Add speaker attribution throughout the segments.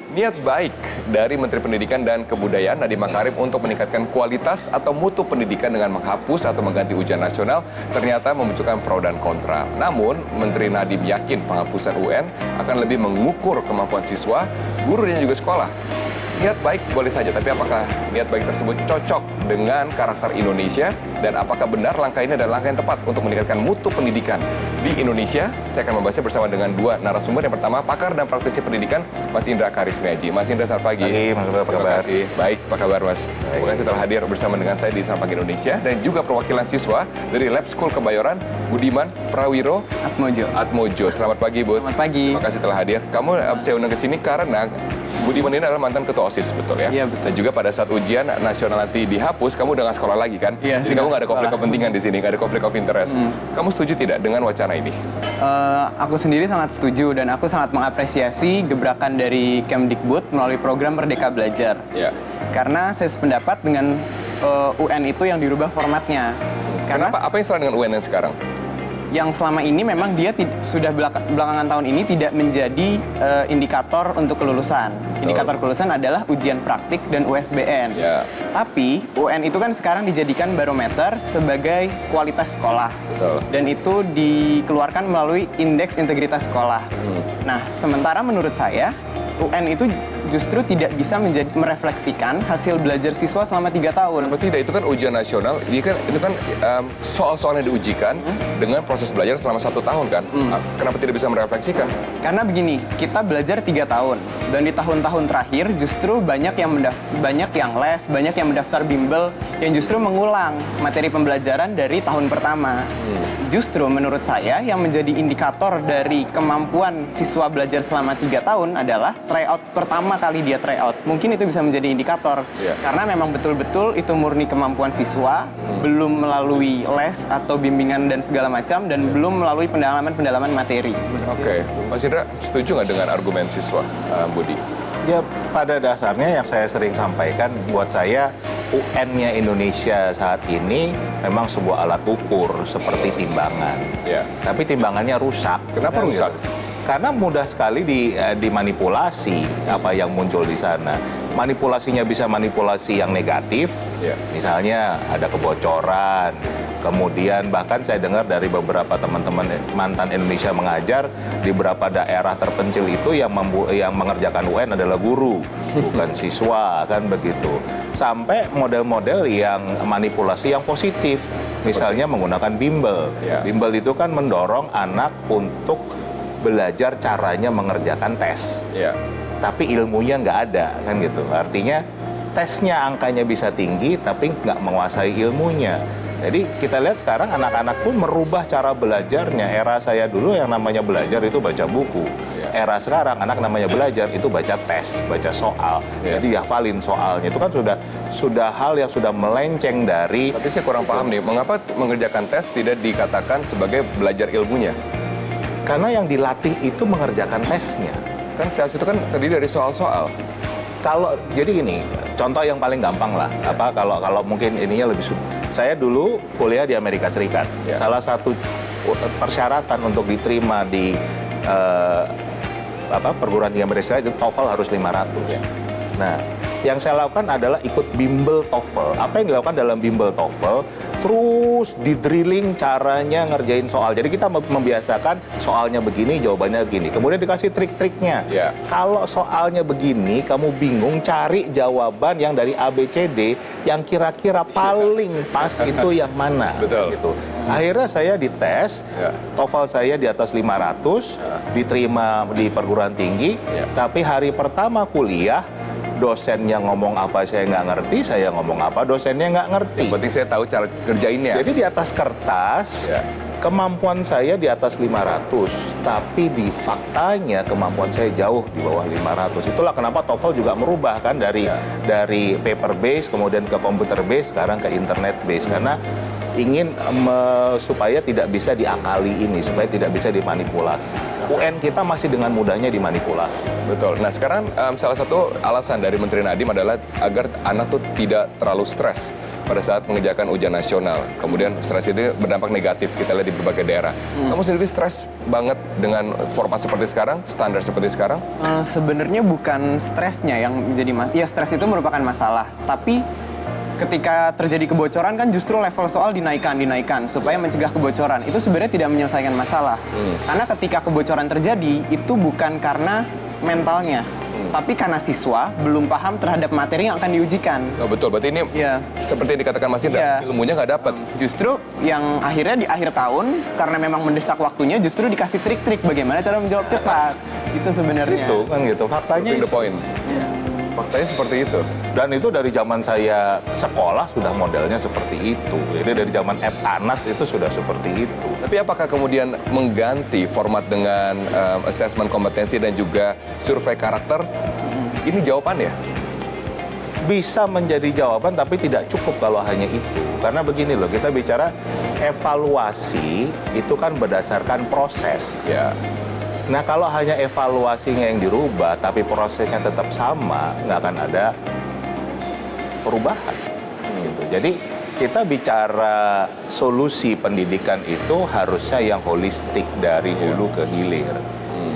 Speaker 1: Niat baik dari Menteri Pendidikan dan Kebudayaan Nadiem Makarim untuk meningkatkan kualitas atau mutu pendidikan dengan menghapus atau mengganti ujian nasional ternyata memunculkan pro dan kontra. Namun, Menteri Nadiem yakin penghapusan UN akan lebih mengukur kemampuan siswa, guru, dan juga sekolah. Niat baik boleh saja, tapi apakah niat baik tersebut cocok dengan karakter Indonesia? Dan apakah benar langkah ini adalah langkah yang tepat untuk meningkatkan mutu pendidikan di Indonesia? Saya akan membahasnya bersama dengan dua narasumber. Yang pertama, pakar dan praktisi pendidikan, Mas Indra Karismiaji. Mas Indra, selamat pagi.
Speaker 2: Pagi, Mas Indra, apa kabar?
Speaker 1: Terima kasih. Baik, apa kabar, Mas? Terima kasih telah hadir bersama dengan saya di Selamat Pagi Indonesia. Dan juga perwakilan siswa dari Lab School Kebayoran, Budiman Prawiro Atmojo. Selamat pagi, Bud.
Speaker 3: Selamat pagi.
Speaker 1: Terima kasih telah hadir. Kamu saya undang ke sini karena Budiman ini adalah mantan ketua OSIS, betul ya?
Speaker 3: Iya, betul.
Speaker 1: Dan juga pada saat ujian nasional nanti dihapus, kamu udah nggak sekolah lagi kan?
Speaker 3: Iya,
Speaker 1: Jadi kamu nggak ada konflik kepentingan di sini, nggak ada konflik of interest. Kamu setuju tidak dengan wacana ini?
Speaker 3: Aku sendiri sangat setuju dan aku sangat mengapresiasi gebrakan dari Kemdikbud melalui program Merdeka Belajar.
Speaker 1: Ya.
Speaker 3: Karena saya sependapat dengan UN itu yang dirubah formatnya. Karena
Speaker 1: Kenapa? Apa yang salah dengan UN yang sekarang?
Speaker 3: yang selama ini memang dia sudah belakangan tahun ini tidak menjadi indikator untuk kelulusan. Indikator kelulusan adalah ujian praktik dan USBN.
Speaker 1: Ya.
Speaker 3: Tapi UN itu kan sekarang dijadikan barometer sebagai kualitas sekolah.
Speaker 1: Betul.
Speaker 3: Dan itu dikeluarkan melalui indeks integritas sekolah. Nah, sementara menurut saya UN itu justru tidak bisa merefleksikan hasil belajar siswa selama 3 tahun.
Speaker 1: Kenapa tidak? Itu kan ujian nasional. Itu kan soal-soal yang diujikan dengan proses belajar selama 1 tahun kan. Kenapa tidak bisa merefleksikan?
Speaker 3: Karena begini, kita belajar 3 tahun dan di tahun-tahun terakhir justru banyak yang les, banyak yang mendaftar bimbel yang justru mengulang materi pembelajaran dari tahun pertama. Justru menurut saya yang menjadi indikator dari kemampuan siswa belajar selama 3 tahun adalah tryout pertama kali dia tryout. Mungkin itu bisa menjadi indikator.
Speaker 1: Yeah.
Speaker 3: Karena memang betul-betul itu murni kemampuan siswa, belum melalui les atau bimbingan dan segala macam, dan belum melalui pendalaman materi.
Speaker 1: Oke. Mas Indra, setuju nggak dengan argumen siswa, Budi?
Speaker 2: Ya, pada dasarnya yang saya sering sampaikan, buat saya UN-nya Indonesia saat ini memang sebuah alat ukur seperti timbangan.
Speaker 1: Ya.
Speaker 2: Tapi timbangannya rusak.
Speaker 1: Kenapa
Speaker 2: Kan
Speaker 1: rusak?
Speaker 2: gitu. Karena mudah sekali dimanipulasi apa yang muncul di sana. Manipulasinya bisa manipulasi yang negatif,
Speaker 1: Ya.
Speaker 2: misalnya ada kebocoran. Kemudian bahkan saya dengar dari beberapa teman-teman mantan Indonesia mengajar di beberapa daerah terpencil itu yang mengerjakan UN adalah guru, bukan siswa, kan begitu. Sampai model-model yang manipulasi yang positif, misalnya menggunakan bimbel.
Speaker 1: Ya.
Speaker 2: Bimbel itu kan mendorong anak untuk belajar caranya mengerjakan tes.
Speaker 1: Ya.
Speaker 2: Tapi ilmunya nggak ada, kan gitu. Artinya tesnya angkanya bisa tinggi, tapi nggak menguasai ilmunya. Jadi kita lihat sekarang anak-anak pun merubah cara belajarnya. Era saya dulu yang namanya belajar itu baca buku. Era sekarang anak namanya belajar itu baca tes, baca soal. Jadi dihafalin soalnya. Itu kan sudah hal yang sudah melenceng dari.
Speaker 1: Tapi saya kurang paham nih, mengapa mengerjakan tes tidak dikatakan sebagai belajar ilmunya?
Speaker 2: Karena yang dilatih itu mengerjakan tesnya.
Speaker 1: Kan tes itu kan terdiri dari soal-soal.
Speaker 2: Kalau jadi gini, contoh yang paling gampang lah. Kalau mungkin ininya lebih saya dulu kuliah di Amerika Serikat.
Speaker 1: Ya.
Speaker 2: Salah satu persyaratan untuk diterima di perguruan tinggi Amerika Serikat itu TOEFL harus 500.
Speaker 1: Ya.
Speaker 2: Nah, yang saya lakukan adalah ikut bimbel TOEFL. Apa yang dilakukan dalam bimbel TOEFL? Terus di-drilling caranya ngerjain soal. Jadi kita membiasakan soalnya begini, jawabannya begini. Kemudian dikasih trik-triknya.
Speaker 1: Ya.
Speaker 2: Kalau soalnya begini, kamu bingung cari jawaban yang dari A, B, C, D yang kira-kira paling pas itu yang mana.
Speaker 1: Betul.
Speaker 2: Gitu. Akhirnya saya dites,
Speaker 1: Ya.
Speaker 2: TOEFL saya di atas 500, diterima di perguruan tinggi.
Speaker 1: Ya.
Speaker 2: Tapi hari pertama kuliah, dosennya ngomong apa saya nggak ngerti, saya ngomong apa dosennya nggak ngerti.
Speaker 1: Yang penting saya tahu cara kerjainnya.
Speaker 2: Jadi di atas kertas,
Speaker 1: Ya.
Speaker 2: kemampuan saya di atas 500, tapi di faktanya kemampuan saya jauh di bawah 500. Itulah kenapa TOEFL juga merubah kan dari paper base kemudian ke computer base, sekarang ke internet base karena ingin supaya tidak bisa diakali ini, supaya tidak bisa dimanipulasi. UN kita masih dengan mudahnya dimanipulasi.
Speaker 1: Betul. Nah sekarang salah satu alasan dari Menteri Nadiem adalah agar anak tuh tidak terlalu stres pada saat mengerjakan ujian nasional. Kemudian stres ini berdampak negatif kita lihat di berbagai daerah. Kamu sendiri stres banget dengan format seperti sekarang, standar seperti sekarang?
Speaker 3: Sebenarnya bukan stresnya yang menjadi ya stres itu merupakan masalah, tapi ketika terjadi kebocoran kan justru level soal dinaikkan supaya mencegah kebocoran. Itu sebenarnya tidak menyelesaikan masalah. Karena ketika kebocoran terjadi itu bukan karena mentalnya, tapi karena siswa belum paham terhadap materi yang akan diujikan.
Speaker 1: Oh, betul, berarti ini seperti yang dikatakan Mas Indra, ilmunya nggak dapat.
Speaker 3: Justru yang akhirnya di akhir tahun karena memang mendesak waktunya justru dikasih trik-trik bagaimana cara menjawab cepat. Itu sebenarnya.
Speaker 2: Itu kan gitu. Faktanya
Speaker 1: Proving the point. Faktanya seperti itu.
Speaker 2: Dan itu dari zaman saya sekolah sudah modelnya seperti itu. Jadi dari zaman Anas itu sudah seperti itu.
Speaker 1: Tapi apakah kemudian mengganti format dengan assessment kompetensi dan juga survei karakter? Ini jawabannya?
Speaker 2: Bisa menjadi jawaban tapi tidak cukup kalau hanya itu. Karena begini loh, kita bicara evaluasi itu kan berdasarkan proses.
Speaker 1: Ya.
Speaker 2: Nah kalau hanya evaluasinya yang dirubah tapi prosesnya tetap sama, nggak akan ada perubahan. Gitu. Jadi kita bicara solusi pendidikan itu harusnya yang holistik dari hulu ke hilir.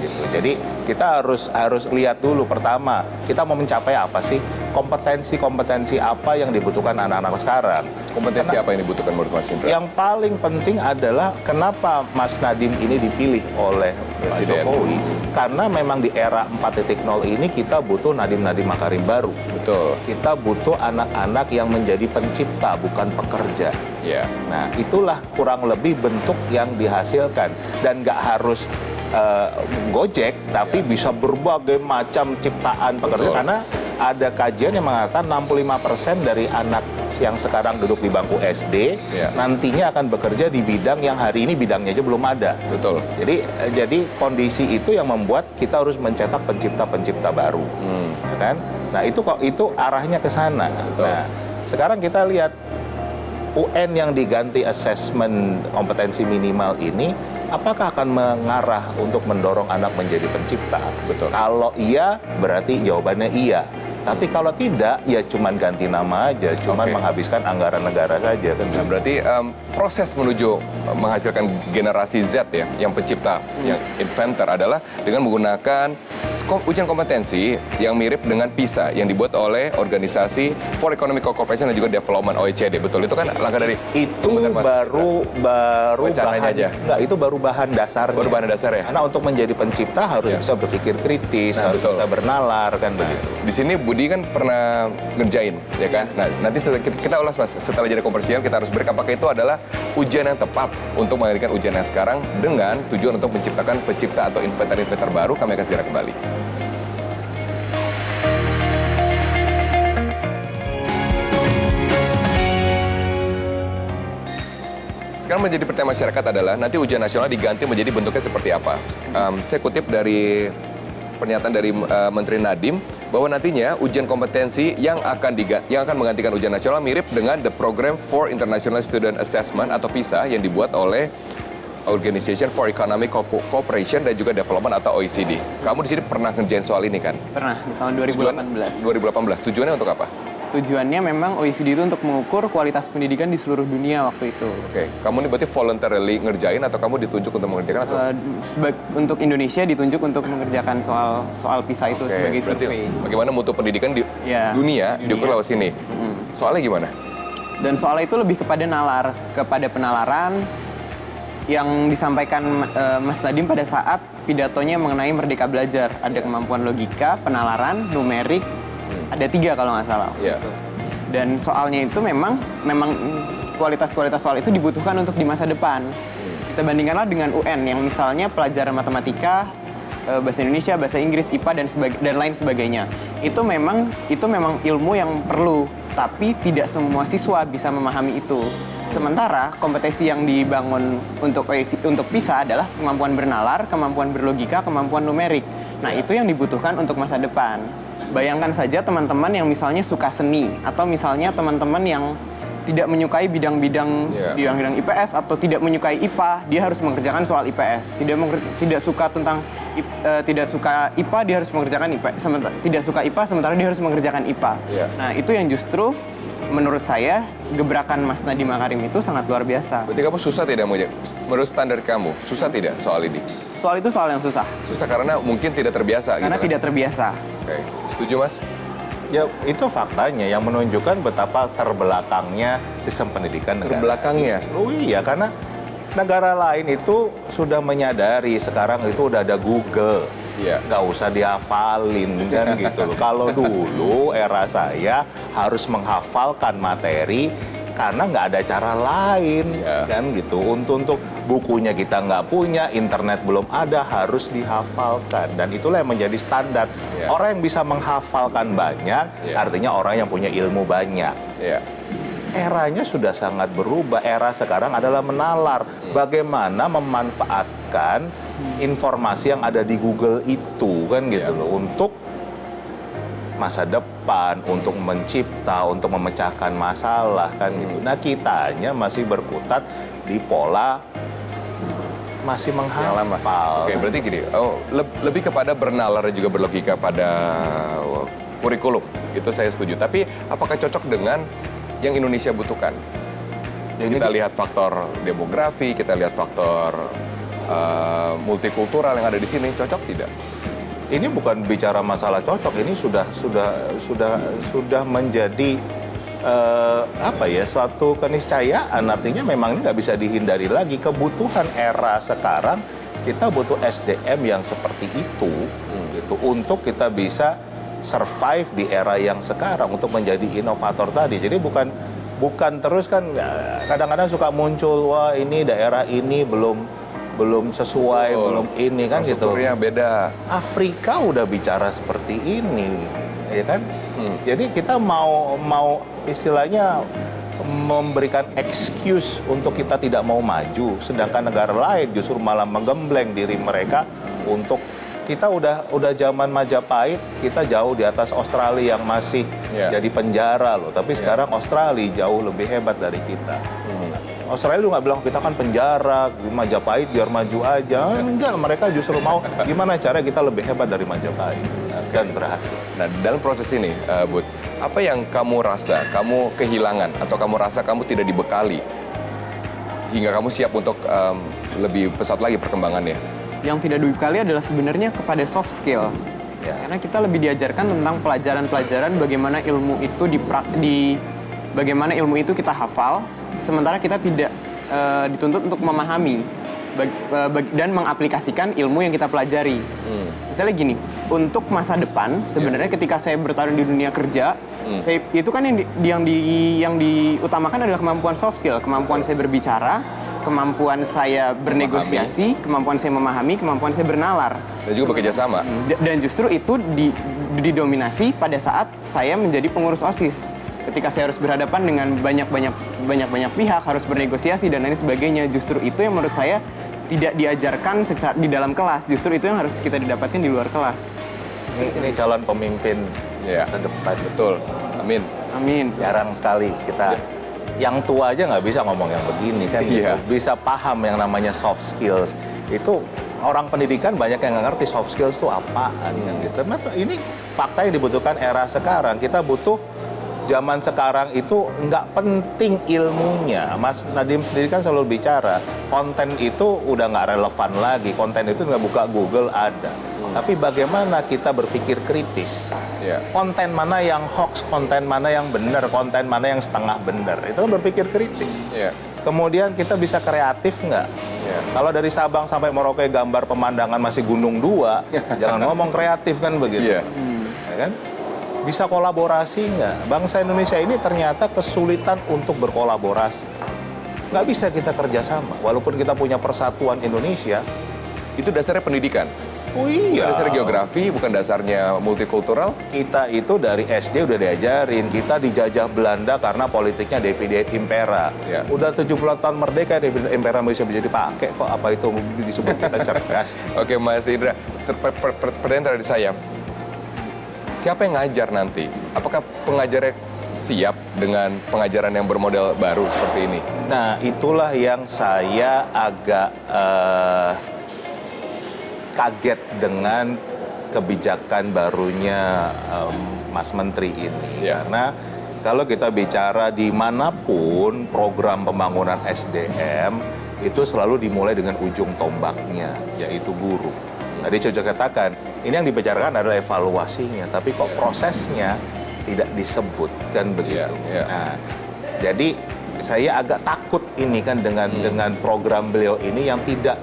Speaker 2: Gitu. Jadi kita harus lihat dulu pertama kita mau mencapai apa sih, kompetensi apa yang dibutuhkan anak-anak sekarang.
Speaker 1: Kompetensi apa yang dibutuhkan menurut Mas Indra?
Speaker 2: Yang paling penting adalah kenapa Mas Nadiem ini dipilih oleh Pak Jokowi. Karena memang di era 4.0 ini kita butuh Nadiem Makarim baru.
Speaker 1: Betul.
Speaker 2: Kita butuh anak-anak yang menjadi pencipta, bukan pekerja.
Speaker 1: Ya.
Speaker 2: Nah, itulah kurang lebih bentuk yang dihasilkan. Dan nggak harus Gojek, tapi bisa berbagai macam ciptaan pekerja.
Speaker 1: Betul.
Speaker 2: Karena ada kajian yang mengatakan 65% dari anak yang sekarang duduk di bangku SD nantinya akan bekerja di bidang yang hari ini bidangnya aja belum ada.
Speaker 1: Betul.
Speaker 2: Jadi kondisi itu yang membuat kita harus mencetak pencipta-pencipta baru, ya kan? Nah itu arahnya ke sana.
Speaker 1: Betul.
Speaker 2: Nah sekarang kita lihat UN yang diganti asesmen kompetensi minimal ini, apakah akan mengarah untuk mendorong anak menjadi pencipta?
Speaker 1: Betul.
Speaker 2: Kalau iya, berarti jawabannya iya. Tapi kalau tidak, ya cuman ganti nama aja, cuman menghabiskan anggaran negara saja kan.
Speaker 1: Nah, berarti proses menuju menghasilkan generasi Z ya, yang pencipta, yang inventor adalah dengan menggunakan ujian kompetensi yang mirip dengan PISA yang dibuat oleh organisasi for Economic Cooperation dan juga Development OECD. Betul, itu kan langkah dari
Speaker 2: itu baru bahan
Speaker 1: aja.
Speaker 2: Enggak, itu baru bahan dasarnya.
Speaker 1: Baru bahan dasar ya.
Speaker 2: Karena untuk menjadi pencipta harus bisa berpikir kritis, harus bisa bernalar kan begitu.
Speaker 1: Di sini Budi kan pernah ngerjain, ya kan? Nah, nanti kita ulas Mas, setelah jadi komersial kita harus break. Apakah itu adalah ujian yang tepat untuk menggantikan ujian yang sekarang dengan tujuan untuk menciptakan pencipta atau inventor baru? Kami akan segera kembali. Sekarang menjadi pertanyaan masyarakat adalah nanti ujian nasional diganti menjadi bentuknya seperti apa? Saya kutip dari pernyataan dari Menteri Nadiem bahwa nantinya ujian kompetensi yang akan menggantikan ujian nasional mirip dengan the Program for International Student Assessment atau PISA yang dibuat oleh Organization for Economic Cooperation dan juga Development atau OECD. Kamu di sini pernah ngerjain soal ini kan?
Speaker 3: Pernah, di tahun 2018.
Speaker 1: 2018. Tujuannya untuk apa?
Speaker 3: Tujuannya memang OECD itu untuk mengukur kualitas pendidikan di seluruh dunia waktu itu.
Speaker 1: Oke, kamu ini berarti voluntarily ngerjain atau kamu ditunjuk untuk mengerjakan atau?
Speaker 3: Untuk Indonesia ditunjuk untuk mengerjakan soal PISA itu sebagai survei.
Speaker 1: Bagaimana mutu pendidikan di dunia diukur lewat sini? Soalnya gimana?
Speaker 3: Dan soalnya itu lebih kepada penalaran yang disampaikan Mas Nadiem pada saat pidatonya mengenai Merdeka Belajar. Ada kemampuan logika, penalaran, numerik, ada 3 kalau nggak salah. Dan soalnya itu memang kualitas-kualitas soal itu dibutuhkan untuk di masa depan. Kita bandingkanlah dengan UN yang misalnya pelajaran matematika, bahasa Indonesia, bahasa Inggris, IPA dan lain sebagainya. Itu memang ilmu yang perlu, tapi tidak semua siswa bisa memahami itu. Sementara kompetensi yang dibangun untuk PISA adalah kemampuan bernalar, kemampuan berlogika, kemampuan numerik. Nah, itu yang dibutuhkan untuk masa depan. Bayangkan saja teman-teman yang misalnya suka seni, atau misalnya teman-teman yang tidak menyukai bidang-bidang IPS atau tidak menyukai IPA, dia harus mengerjakan soal IPS. Tidak suka tentang tidak suka IPA dia harus mengerjakan IPA, tidak suka IPA sementara dia harus mengerjakan IPA.
Speaker 1: Iya.
Speaker 3: Nah itu yang justru menurut saya gebrakan Mas Nadiem Makarim itu sangat luar biasa.
Speaker 1: Berarti kamu susah tidak menurut standar kamu? Susah tidak soal ini?
Speaker 3: Soal itu soal yang susah
Speaker 1: Susah karena mungkin tidak terbiasa
Speaker 3: karena
Speaker 1: gitu kan?
Speaker 3: tidak terbiasa.
Speaker 1: Oke. Setuju Mas?
Speaker 2: Ya, itu faktanya yang menunjukkan betapa terbelakangnya sistem pendidikan negara.
Speaker 1: Terbelakangnya?
Speaker 2: Oh iya, karena negara lain itu sudah menyadari sekarang itu udah ada Google.
Speaker 1: Iya.
Speaker 2: Nggak usah dihafalin kan gitu loh. Kalau dulu era saya harus menghafalkan materi karena nggak ada cara lain
Speaker 1: Iya.
Speaker 2: kan gitu. Untuk bukunya kita nggak punya, internet belum ada, harus dihafalkan. Dan itulah yang menjadi standar.
Speaker 1: Iya.
Speaker 2: Orang yang bisa menghafalkan banyak,
Speaker 1: Iya.
Speaker 2: artinya orang yang punya ilmu banyak.
Speaker 1: Iya.
Speaker 2: Eranya sudah sangat berubah. Era sekarang adalah menalar. Bagaimana memanfaatkan informasi yang ada di Google itu kan gitu
Speaker 1: Iya.
Speaker 2: loh untuk masa depan, untuk mencipta, untuk memecahkan masalah kan gitu. Nah, kitanya masih berkutat di pola masih
Speaker 1: Yang lama.
Speaker 2: menghafal.
Speaker 1: Oke, berarti gini, lebih kepada bernalar dan juga berlogika pada kurikulum. Itu saya setuju. Tapi apakah cocok dengan yang Indonesia butuhkan?
Speaker 2: Ya, ini
Speaker 1: Kita lihat faktor demografi, kita lihat faktor multikultural yang ada di sini, cocok tidak?
Speaker 2: ini bukan bicara masalah cocok, ini sudah menjadi apa ya, suatu keniscayaan. Artinya memang ini nggak bisa dihindari lagi. Kebutuhan era sekarang, kita butuh SDM yang seperti itu gitu untuk kita bisa survive di era yang sekarang untuk menjadi inovator tadi. Jadi bukan terus kan, kadang-kadang suka muncul, wah ini daerah ini belum sesuai, belum ini kan gitu.
Speaker 1: Strukturnya beda.
Speaker 2: Afrika udah bicara seperti ini, ya kan? Jadi kita mau istilahnya memberikan excuse untuk kita tidak mau maju, sedangkan negara lain justru malah menggembleng diri mereka untuk kita udah zaman Majapahit, kita jauh di atas Australia yang masih jadi penjara loh. Tapi sekarang Australia jauh lebih hebat dari kita. Australia lu nggak bilang kita kan penjara, Majapahit biar maju aja. Enggak, mereka justru mau gimana cara kita lebih hebat dari Majapahit dan berhasil.
Speaker 1: Nah, dalam proses ini, Bud, apa yang kamu rasa, kamu kehilangan atau kamu rasa kamu tidak dibekali hingga kamu siap untuk lebih pesat lagi perkembangannya?
Speaker 3: Yang tidak dibekali adalah sebenarnya kepada soft skill.
Speaker 2: Ya.
Speaker 3: Karena kita lebih diajarkan tentang pelajaran-pelajaran bagaimana ilmu itu bagaimana ilmu itu kita hafal, sementara kita tidak dituntut untuk memahami dan mengaplikasikan ilmu yang kita pelajari. Misalnya gini, untuk masa depan sebenarnya ketika saya bertarung di dunia kerja, itu kan yang diutamakan adalah kemampuan soft skill, kemampuan saya berbicara, kemampuan saya bernegosiasi, kemampuan saya memahami, kemampuan saya bernalar.
Speaker 1: Dan juga bekerja sama.
Speaker 3: Dan justru itu didominasi pada saat saya menjadi pengurus OSIS. Ketika saya harus berhadapan dengan banyak pihak, harus bernegosiasi dan lain sebagainya. Justru itu yang menurut saya tidak diajarkan secara di dalam kelas. Justru itu yang harus kita didapatkan di luar kelas.
Speaker 2: Ini calon pemimpin masa depan.
Speaker 1: Betul. Amin.
Speaker 3: Amin.
Speaker 2: Jarang sekali kita yang tua aja nggak bisa ngomong yang begini kan gitu. Bisa paham yang namanya soft skills. Itu orang pendidikan banyak yang nggak ngerti soft skills itu apaan kan gitu. Ini fakta yang dibutuhkan era sekarang. Kita butuh zaman sekarang itu nggak penting ilmunya. Mas Nadiem sendiri kan selalu bicara konten itu udah nggak relevan lagi. Konten itu nggak buka Google ada. Tapi bagaimana kita berpikir kritis? Konten mana yang hoax, konten mana yang benar, konten mana yang setengah benar. Itu kan berpikir kritis. Kemudian kita bisa kreatif nggak? Kalau dari Sabang sampai Merauke gambar pemandangan masih gunung dua, jangan ngomong kreatif kan begitu. Ya kan? Bisa kolaborasi nggak? Bangsa Indonesia ini ternyata kesulitan untuk berkolaborasi. Nggak bisa kita kerjasama, walaupun kita punya persatuan Indonesia.
Speaker 1: Itu dasarnya pendidikan.
Speaker 2: Oh iya.
Speaker 1: Dasarnya geografi, bukan dasarnya multikultural.
Speaker 2: Kita itu dari SD udah diajarin, kita dijajah Belanda karena politiknya divide impera. Udah 70 tahun merdeka, divide impera bisa dipakai kok, apa itu disebut kita cerdas.
Speaker 1: Oke, Mas Indra, pertanyaan dari saya. Siapa yang ngajar nanti? Apakah pengajarnya siap dengan pengajaran yang bermodel baru seperti ini?
Speaker 2: Nah, itulah yang saya agak kaget dengan kebijakan barunya Mas Menteri ini.
Speaker 1: Ya.
Speaker 2: Karena kalau kita bicara dimanapun program pembangunan SDM itu selalu dimulai dengan ujung tombaknya, yaitu guru. Tadi saya katakan, ini yang dibicarakan adalah evaluasinya, tapi kok prosesnya tidak disebutkan begitu.
Speaker 1: Iya.
Speaker 2: Nah, jadi saya agak takut ini kan dengan program beliau ini yang tidak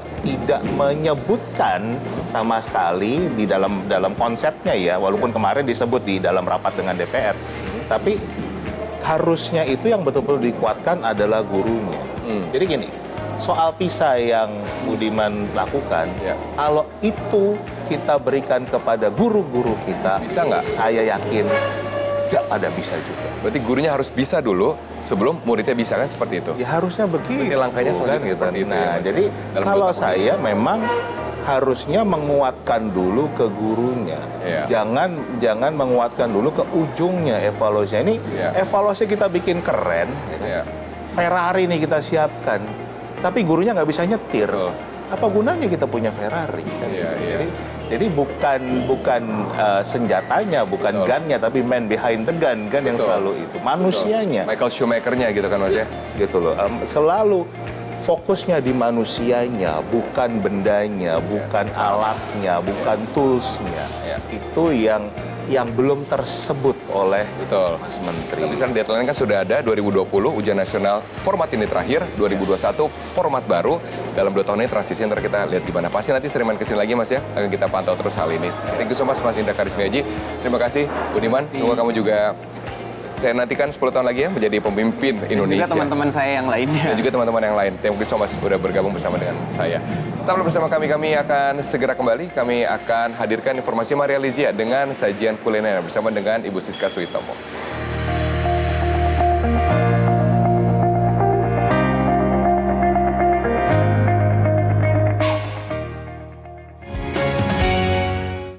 Speaker 2: menyebutkan sama sekali di dalam konsepnya ya, walaupun kemarin disebut di dalam rapat dengan DPR, tapi harusnya itu yang betul-betul dikuatkan adalah gurunya. Jadi gini, soal PISA yang Budiman lakukan,
Speaker 1: Ya.
Speaker 2: kalau itu kita berikan kepada guru-guru kita,
Speaker 1: Bisa nggak?
Speaker 2: saya yakin nggak ada bisa juga.
Speaker 1: Berarti gurunya harus bisa dulu sebelum muridnya bisa, kan seperti itu?
Speaker 2: Ya harusnya begitu.
Speaker 1: Berarti langkahnya selanjutnya seperti itu ya,
Speaker 2: Nah,
Speaker 1: Mas,
Speaker 2: jadi
Speaker 1: dalam
Speaker 2: kalau
Speaker 1: 2 tahun
Speaker 2: saya memang harusnya menguatkan dulu ke gurunya.
Speaker 1: Iya.
Speaker 2: Jangan menguatkan dulu ke ujungnya evaluasinya. Ini
Speaker 1: Iya.
Speaker 2: evaluasi kita bikin keren, ya kan?
Speaker 1: Iya.
Speaker 2: Ferrari nih kita siapkan, tapi gurunya nggak bisa nyetir.
Speaker 1: Betul.
Speaker 2: Apa gunanya kita punya Ferrari? Kan
Speaker 1: Iya,
Speaker 2: gitu.
Speaker 1: iya.
Speaker 2: Jadi bukan senjatanya, bukan
Speaker 1: Betul.
Speaker 2: gunnya, tapi man behind the gun kan yang
Speaker 1: Betul.
Speaker 2: selalu itu. Manusianya
Speaker 1: Michael Schumacher-nya gitu kan, Mas ya?
Speaker 2: gitu loh. Selalu fokusnya di manusianya, bukan bendanya, bukan alatnya, bukan toolsnya.
Speaker 1: Ya.
Speaker 2: Itu yang belum tersebut oleh
Speaker 1: Betul.
Speaker 2: Mas Menteri.
Speaker 1: Tapi sekarang deadline kan sudah ada, 2020 ujian nasional format ini terakhir, 2021 format baru. Dalam 2 tahun ini transisi ntar kita lihat gimana. Pasti nanti sering main kesini lagi, Mas ya, akan kita pantau terus hal ini. Thank you so much, Mas Indra Karismiaji. Terima kasih, Budiman. Semoga kamu juga, saya nantikan 10 tahun lagi ya menjadi pemimpin
Speaker 3: Dan
Speaker 1: Indonesia.
Speaker 3: juga teman-teman saya yang lainnya.
Speaker 1: Dan juga teman-teman yang lain. Thank you so much sudah bergabung bersama dengan saya. Tetaplah bersama kami akan segera kembali. Kami akan hadirkan informasi Maria Lizia dengan sajian kuliner bersama dengan Ibu Siska Suitomo.